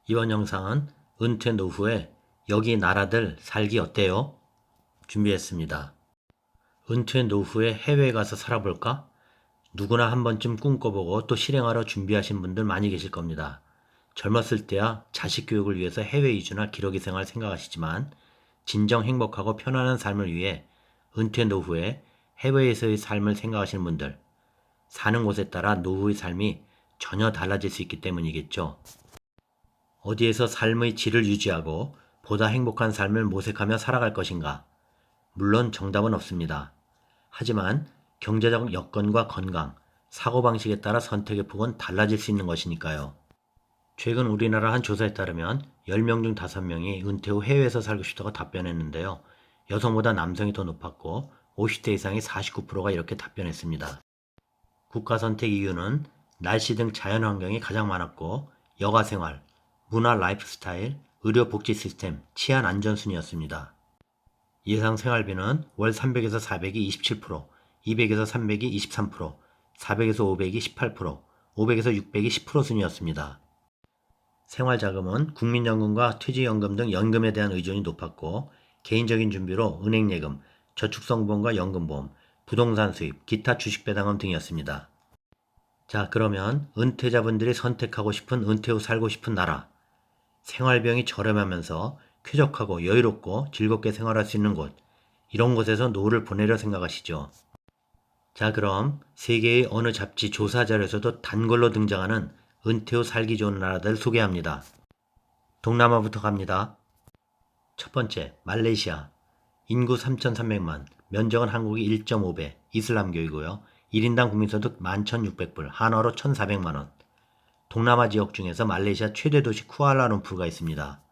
이번 영상은 은퇴 노후에 여기 나라들 살기 어때요? 준비했습니다. 은퇴 노후에 해외에 가서 살아볼까? 누구나 한 번쯤 꿈꿔보고 또 실행하러 준비하신 분들 많이 계실 겁니다. 젊었을 때야 자식 교육을 위해서 해외 이주나 기러기 생활 생각하시지만 진정 행복하고 편안한 삶을 위해 은퇴 노후에 해외에서의 삶을 생각하시는 분들, 사는 곳에 따라 노후의 삶이 전혀 달라질 수 있기 때문이겠죠. 어디에서 삶의 질을 유지하고 보다 행복한 삶을 모색하며 살아갈 것인가? 물론 정답은 없습니다. 하지만 경제적 여건과 건강, 사고방식에 따라 선택의 폭은 달라질 수 있는 것이니까요. 최근 우리나라 한 조사에 따르면 10명 중 5명이 은퇴 후 해외에서 살고 싶다고 답변했는데요. 여성보다 남성이 더 높았고 50대 이상의 49%가 이렇게 답변했습니다. 국가 선택 이유는 날씨 등 자연환경이 가장 많았고 여가생활, 문화 라이프 스타일, 의료 복지 시스템, 치안 안전 순이었습니다. 예상 생활비는 월 300에서 400이 27%, 200에서 300이 23%, 400에서 500이 18%, 500에서 600이 10% 순이었습니다. 생활자금은 국민연금과 퇴직연금 등 연금에 대한 의존이 높았고 개인적인 준비로 은행예금, 저축성보험과 연금보험, 부동산 수입, 기타 주식배당금 등이었습니다. 자, 그러면 은퇴자분들이 선택하고 싶은 은퇴 후 살고 싶은 나라, 생활비용이 저렴하면서 쾌적하고 여유롭고 즐겁게 생활할 수 있는 곳, 이런 곳에서 노후를 보내려 생각하시죠. 자, 그럼 세계의 어느 잡지 조사 자료에서도 단골로 등장하는 은퇴 후 살기 좋은 나라들 소개합니다. 동남아부터 갑니다. 첫 번째, 말레이시아. 인구 3,300만, 면적은 한국의 1.5배, 이슬람교이고요. 1인당 국민소득 11,600불, 한화로 1,400만원. 동남아 지역 중에서 말레이시아 최대 도시 쿠알라룸푸르가 있습니다.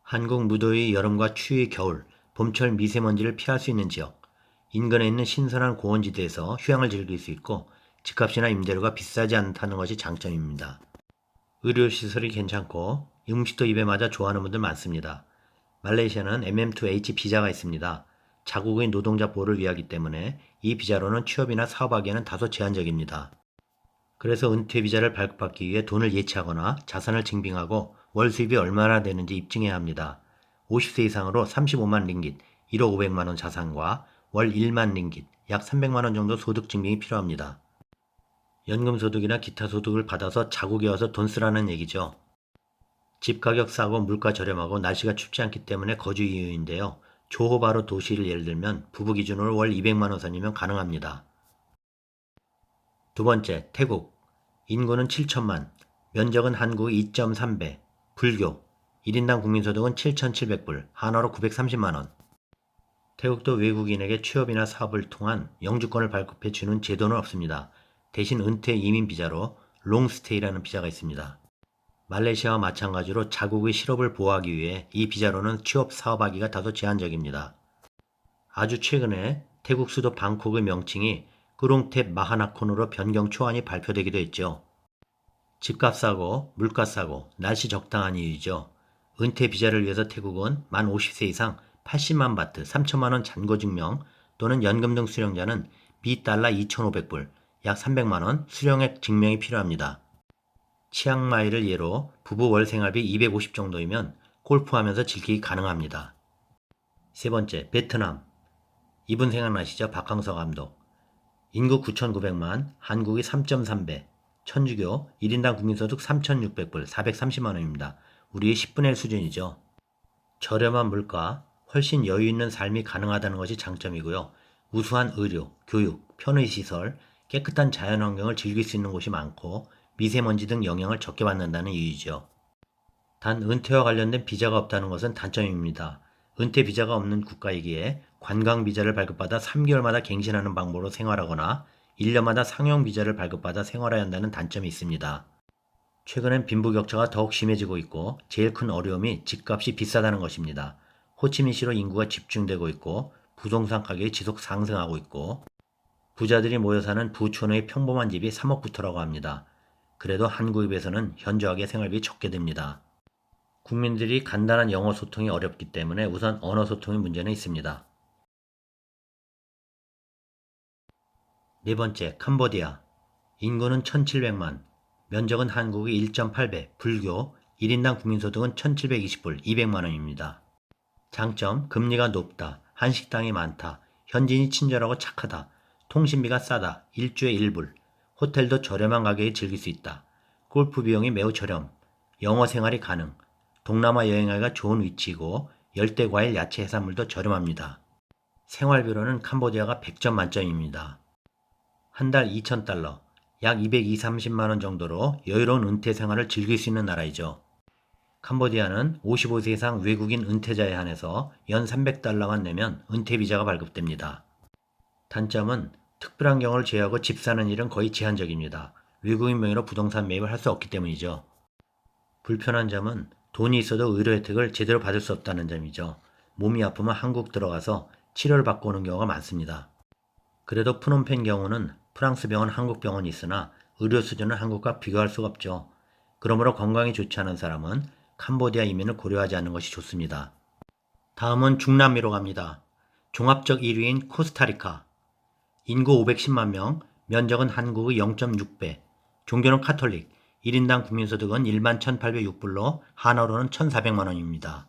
한국 무더위 여름과 추위 겨울, 봄철 미세먼지를 피할 수 있는 지역, 인근에 있는 신선한 고원지대에서 휴양을 즐길 수 있고 집값이나 임대료가 비싸지 않다는 것이 장점입니다. 의료시설이 괜찮고 음식도 입에 맞아 좋아하는 분들 많습니다. 말레이시아는 MM2H 비자가 있습니다. 자국의 노동자 보호를 위하기 때문에 이 비자로는 취업이나 사업하기에는 다소 제한적입니다. 그래서 은퇴 비자를 발급받기 위해 돈을 예치하거나 자산을 증빙하고 월 수입이 얼마나 되는지 입증해야 합니다. 50세 이상으로 35만 링깃, 1억 500만원 자산과 월 1만 링깃, 약 300만원 정도 소득 증빙이 필요합니다. 연금소득이나 기타 소득을 받아서 자국에 와서 돈 쓰라는 얘기죠. 집 가격 싸고 물가 저렴하고 날씨가 춥지 않기 때문에 거주 이유인데요. 조호바루 도시를 예를 들면 부부 기준으로 월 200만원 선이면 가능합니다. 두 번째, 태국. 인구는 7천만, 면적은 한국의 2.3배, 불교, 1인당 국민소득은 7,700불, 한화로 930만원. 태국도 외국인에게 취업이나 사업을 통한 영주권을 발급해 주는 제도는 없습니다. 대신 은퇴 이민 비자로 롱스테이라는 비자가 있습니다. 말레이시아와 마찬가지로 자국의 실업을 보호하기 위해 이 비자로는 취업 사업하기가 다소 제한적입니다. 아주 최근에 태국 수도 방콕의 명칭이 꾸롱탭 마하나콘으로 변경 초안이 발표되기도 했죠. 집값 싸고 물가 싸고 날씨 적당한 이유죠. 은퇴 비자를 위해서 태국은 만 50세 이상 80만 바트 3천만원 잔고증명 또는 연금 등 수령자는 미달러 2,500불 약 300만원 수령액 증명이 필요합니다. 치앙마이를 예로 부부 월 생활비 250 정도이면 골프하면서 즐기기 가능합니다. 세 번째, 베트남. 이분 생각나시죠? 박항서 감독. 인구 9,900만, 한국이 3.3배, 천주교, 1인당 국민소득 3,600불, 430만원입니다. 우리의 10분의 1 수준이죠. 저렴한 물가, 훨씬 여유있는 삶이 가능하다는 것이 장점이고요. 우수한 의료, 교육, 편의시설, 깨끗한 자연환경을 즐길 수 있는 곳이 많고 미세먼지 등 영향을 적게 받는다는 이유죠. 단 은퇴와 관련된 비자가 없다는 것은 단점입니다. 은퇴 비자가 없는 국가이기에 관광 비자를 발급받아 3개월마다 갱신하는 방법으로 생활하거나 1년마다 상용 비자를 발급받아 생활해야 한다는 단점이 있습니다. 최근엔 빈부격차가 더욱 심해지고 있고 제일 큰 어려움이 집값이 비싸다는 것입니다. 호치민시로 인구가 집중되고 있고 부동산 가격이 지속 상승하고 있고 부자들이 모여 사는 부촌의 평범한 집이 3억부터라고 합니다. 그래도 한국에 비해서는 현저하게 생활비 적게 듭니다. 국민들이 간단한 영어 소통이 어렵기 때문에 우선 언어 소통의 문제는 있습니다. 네 번째, 캄보디아. 인구는 1,700만, 면적은 한국의 1.8배, 불교, 1인당 국민소득은 1720불, 200만원입니다. 장점, 금리가 높다, 한식당이 많다, 현지인이 친절하고 착하다, 통신비가 싸다, 일주에 1불, 호텔도 저렴한 가격에 즐길 수 있다, 골프 비용이 매우 저렴, 영어 생활이 가능, 동남아 여행하기가 좋은 위치이고 열대과일 야채 해산물도 저렴합니다. 생활비로는 캄보디아가 100점 만점입니다. 한 달 2,000달러, 약 230만원 정도로 여유로운 은퇴 생활을 즐길 수 있는 나라이죠. 캄보디아는 55세 이상 외국인 은퇴자에 한해서 연 300달러만 내면 은퇴 비자가 발급됩니다. 단점은 특별한 경우를 제외하고 집 사는 일은 거의 제한적입니다. 외국인 명의로 부동산 매입을 할 수 없기 때문이죠. 불편한 점은 돈이 있어도 의료 혜택을 제대로 받을 수 없다는 점이죠. 몸이 아프면 한국 들어가서 치료를 받고 오는 경우가 많습니다. 그래도 프놈펜 경우는 프랑스 병원, 한국 병원이 있으나 의료 수준은 한국과 비교할 수가 없죠. 그러므로 건강이 좋지 않은 사람은 캄보디아 이민을 고려하지 않는 것이 좋습니다. 다음은 중남미로 갑니다. 종합적 1위인 코스타리카. 인구 510만 명, 면적은 한국의 0.6배, 종교는 카톨릭, 1인당 국민소득은 1만 1,806불로 한화로는 1,400만원입니다.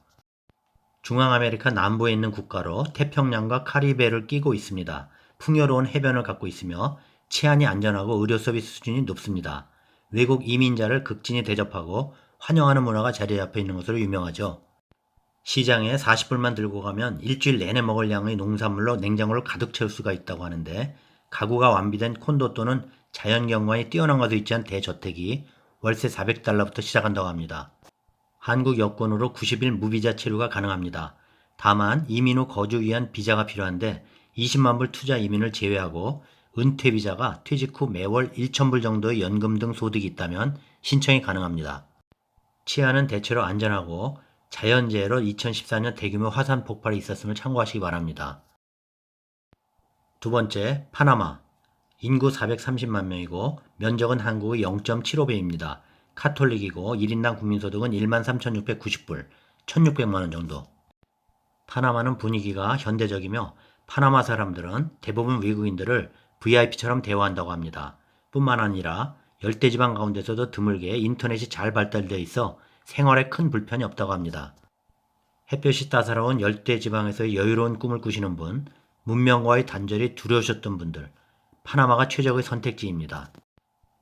중앙아메리카 남부에 있는 국가로 태평양과 카리브해를 끼고 있습니다. 풍요로운 해변을 갖고 있으며 치안이 안전하고 의료 서비스 수준이 높습니다. 외국 이민자를 극진히 대접하고 환영하는 문화가 자리 잡혀 있는 것으로 유명하죠. 시장에 40불만 들고 가면 일주일 내내 먹을 양의 농산물로 냉장고를 가득 채울 수가 있다고 하는데 가구가 완비된 콘도 또는 자연경관이 뛰어난 것도 있지 않은 대저택이 월세 400달러부터 시작한다고 합니다. 한국 여권으로 90일 무비자 체류가 가능합니다. 다만 이민 후 거주 위한 비자가 필요한데 20만 불 투자 이민을 제외하고 은퇴 비자가 퇴직 후 매월 1,000불 정도의 연금 등 소득이 있다면 신청이 가능합니다. 치안은 대체로 안전하고 자연재해로 2014년 대규모 화산 폭발이 있었음을 참고하시기 바랍니다. 두 번째, 파나마. 인구 430만 명이고 면적은 한국의 0.75배입니다. 카톨릭이고 1인당 국민소득은 13,690불, 1,600만원 정도. 파나마는 분위기가 현대적이며 파나마 사람들은 대부분 외국인들을 VIP처럼 대우한다고 합니다. 뿐만 아니라 열대지방 가운데서도 드물게 인터넷이 잘 발달되어 있어 생활에 큰 불편이 없다고 합니다. 햇볕이 따사로운 열대지방에서의 여유로운 꿈을 꾸시는 분, 문명과의 단절이 두려우셨던 분들, 파나마가 최적의 선택지입니다.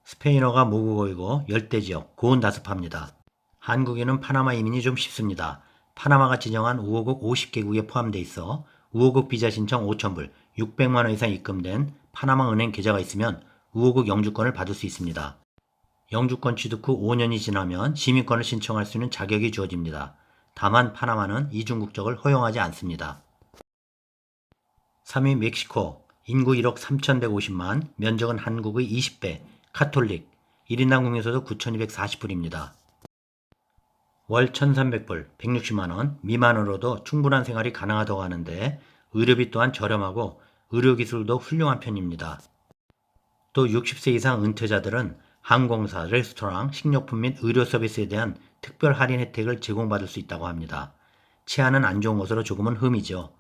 스페인어가 모국어이고 열대지역, 고온다습합니다. 한국인은 파나마 이민이 좀 쉽습니다. 파나마가 지정한 우호국 50개국에 포함되어 있어 우호국 비자 신청 5,000불, 600만원 이상 입금된 파나마 은행 계좌가 있으면 우호국 영주권을 받을 수 있습니다. 영주권 취득 후 5년이 지나면 시민권을 신청할 수 있는 자격이 주어집니다. 다만 파나마는 이중국적을 허용하지 않습니다. 3위 멕시코. 인구 1억 3,150만, 면적은 한국의 20배, 카톨릭, 1인당 국민소득 9,240불입니다. 월 1,300불, 160만원 미만으로도 충분한 생활이 가능하다고 하는데 의료비 또한 저렴하고 의료기술도 훌륭한 편입니다. 또 60세 이상 은퇴자들은 항공사, 레스토랑, 식료품 및 의료 서비스에 대한 특별 할인 혜택을 제공받을 수 있다고 합니다. 치안은 안 좋은 것으로 조금은 흠이죠.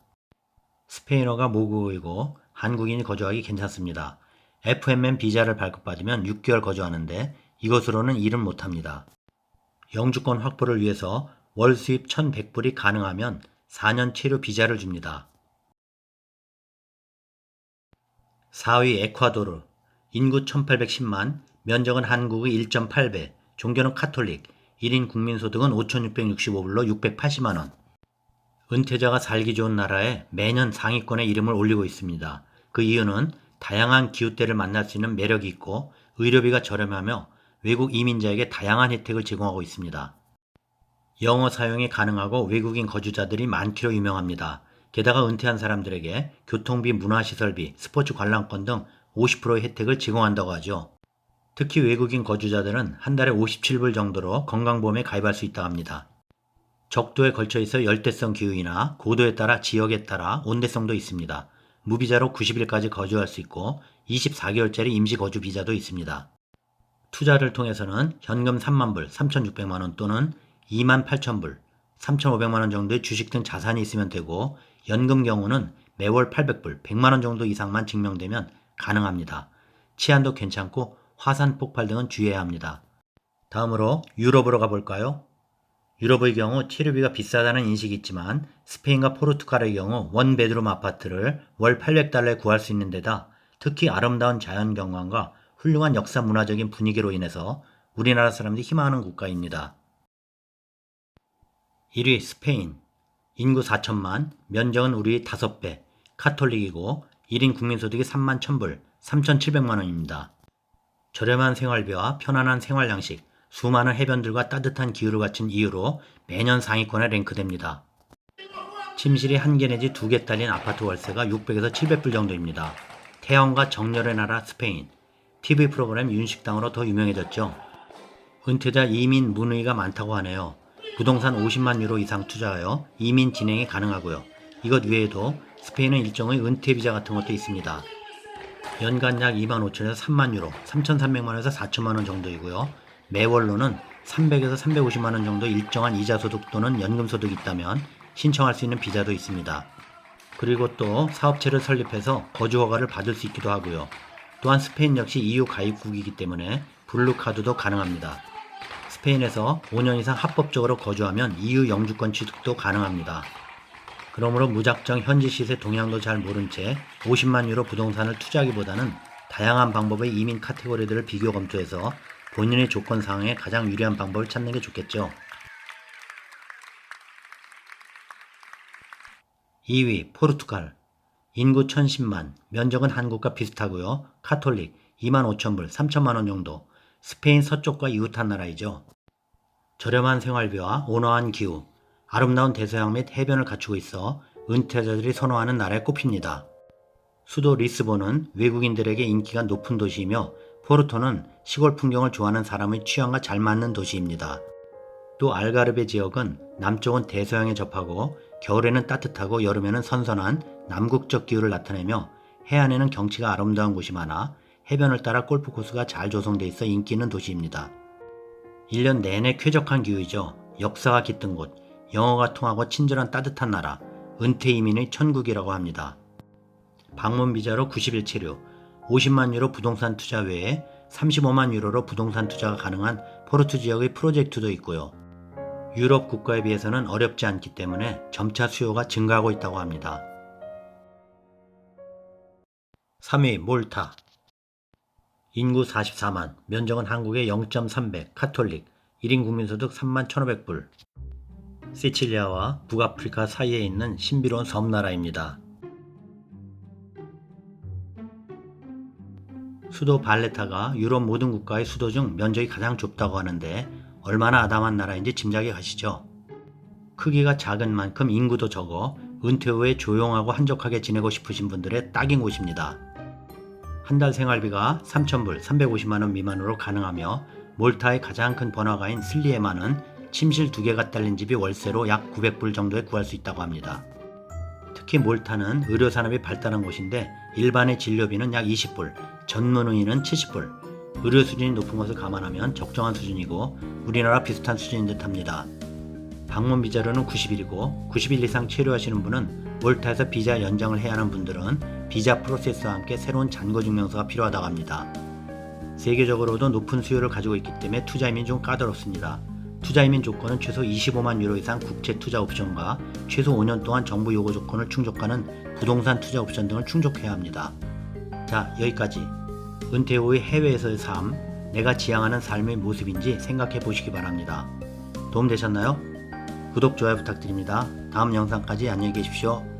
스페인어가 모국어이고 한국인이 거주하기 괜찮습니다. FMN 비자를 발급받으면 6개월 거주하는데 이것으로는 일은 못합니다. 영주권 확보를 위해서 월 수입 1,100불이 가능하면 4년 체류 비자를 줍니다. 4위 에콰도르. 인구 1,810만, 면적은 한국의 1.8배, 종교는 카톨릭, 1인 국민소득은 5,665불로 680만원. 은퇴자가 살기 좋은 나라에 매년 상위권에 이름을 올리고 있습니다. 그 이유는 다양한 기후대를 만날 수 있는 매력이 있고 의료비가 저렴하며 외국 이민자에게 다양한 혜택을 제공하고 있습니다. 영어 사용이 가능하고 외국인 거주자들이 많기로 유명합니다. 게다가 은퇴한 사람들에게 교통비, 문화시설비, 스포츠 관람권 등 50%의 혜택을 제공한다고 하죠. 특히 외국인 거주자들은 한 달에 57불 정도로 건강보험에 가입할 수 있다고 합니다. 적도에 걸쳐 있어 열대성 기후이나 고도에 따라 지역에 따라 온대성도 있습니다. 무비자로 90일까지 거주할 수 있고 24개월짜리 임시거주 비자도 있습니다. 투자를 통해서는 현금 3만불, 3,600만원 또는 28,000불, 3,500만원 정도의 주식 등 자산이 있으면 되고 연금 경우는 매월 800불, 100만원 정도 이상만 증명되면 가능합니다. 치안도 괜찮고 화산 폭발 등은 주의해야 합니다. 다음으로 유럽으로 가볼까요? 유럽의 경우 치료비가 비싸다는 인식이 있지만 스페인과 포르투갈의 경우 원베드룸 아파트를 월 800달러에 구할 수 있는 데다 특히 아름다운 자연경관과 훌륭한 역사 문화적인 분위기로 인해서 우리나라 사람들이 희망하는 국가입니다. 1위 스페인. 인구 4천만, 면적은 우리의 5배, 카톨릭이고 1인 국민소득이 3만 1000불, 3,700만 원입니다. 저렴한 생활비와 편안한 생활 양식, 수많은 해변들과 따뜻한 기후를 갖춘 이유로 매년 상위권에 랭크됩니다. 침실이 1개 내지 2개 딸린 아파트 월세가 600에서 700불 정도입니다. 태양과 정열의 나라 스페인. TV 프로그램 윤식당으로 더 유명해졌죠. 은퇴자 이민 문의가 많다고 하네요. 부동산 50만 유로 이상 투자하여 이민 진행이 가능하고요. 이것 외에도 스페인은 일종의 은퇴 비자 같은 것도 있습니다. 연간 약 2만 5천에서 3만 유로, 3,300만 원에서 4천만 원 정도이고요. 매월로는 300에서 350만 원 정도 일정한 이자 소득 또는 연금 소득이 있다면 신청할 수 있는 비자도 있습니다. 그리고 또 사업체를 설립해서 거주 허가를 받을 수 있기도 하고요. 또한 스페인 역시 EU 가입국이기 때문에 블루카드도 가능합니다. 스페인에서 5년 이상 합법적으로 거주하면 EU 영주권 취득도 가능합니다. 그러므로 무작정 현지 시세 동향도 잘 모른 채 50만 유로 부동산을 투자하기보다는 다양한 방법의 이민 카테고리들을 비교 검토해서 본인의 조건 상황에 가장 유리한 방법을 찾는 게 좋겠죠. 2위 포르투갈. 인구 1010만, 면적은 한국과 비슷하고요. 카톨릭 2만 5천불, 3천만 원 정도. 스페인 서쪽과 이웃한 나라이죠. 저렴한 생활비와 온화한 기후, 아름다운 대서양 및 해변을 갖추고 있어 은퇴자들이 선호하는 나라에 꼽힙니다. 수도 리스본은 외국인들에게 인기가 높은 도시이며 포르토는 시골 풍경을 좋아하는 사람의 취향과 잘 맞는 도시입니다. 또 알가르베 지역은 남쪽은 대서양에 접하고 겨울에는 따뜻하고 여름에는 선선한 남극적 기후를 나타내며 해안에는 경치가 아름다운 곳이 많아 해변을 따라 골프 코스가 잘 조성돼 있어 인기 있는 도시입니다. 1년 내내 쾌적한 기후이죠. 역사가 깃든 곳, 영어가 통하고 친절한 따뜻한 나라, 은퇴 이민의 천국이라고 합니다. 방문 비자로 90일 체류, 50만 유로 부동산 투자 외에 35만 유로로 부동산 투자가 가능한 포르투 지역의 프로젝트도 있고요. 유럽 국가에 비해서는 어렵지 않기 때문에 점차 수요가 증가하고 있다고 합니다. 3위 몰타. 인구 44만, 면적은 한국의 0.3배, 카톨릭, 1인 국민소득 3만 1,500불. 시칠리아와 북아프리카 사이에 있는 신비로운 섬나라입니다. 수도 발레타가 유럽 모든 국가의 수도 중 면적이 가장 좁다고 하는데 얼마나 아담한 나라인지 짐작이 가시죠. 크기가 작은 만큼 인구도 적어 은퇴 후에 조용하고 한적하게 지내고 싶으신 분들의 딱인 곳입니다. 한 달 생활비가 3,000불, 350만원 미만으로 가능하며 몰타의 가장 큰 번화가인 슬리에만은 침실 2개가 딸린 집이 월세로 약 900불 정도에 구할 수 있다고 합니다. 특히 몰타는 의료산업이 발달한 곳인데 일반의 진료비는 약 20불, 전문의는 70불, 의료 수준이 높은 것을 감안하면 적정한 수준이고 우리나라 비슷한 수준인 듯 합니다. 방문 비자료는 90일이고 90일 이상 체류하시는 분은 몰타에서 비자 연장을 해야 하는 분들은 비자 프로세스와 함께 새로운 잔고증명서가 필요하다고 합니다. 세계적으로도 높은 수요를 가지고 있기 때문에 투자이민 좀 까다롭습니다. 투자이민 조건은 최소 25만 유로 이상 국채 투자 옵션과 최소 5년 동안 정부 요구 조건을 충족하는 부동산 투자 옵션 등을 충족해야 합니다. 자, 여기까지. 은퇴 후의 해외에서의 삶, 내가 지향하는 삶의 모습인지 생각해 보시기 바랍니다. 도움되셨나요? 구독, 좋아요 부탁드립니다. 다음 영상까지 안녕히 계십시오.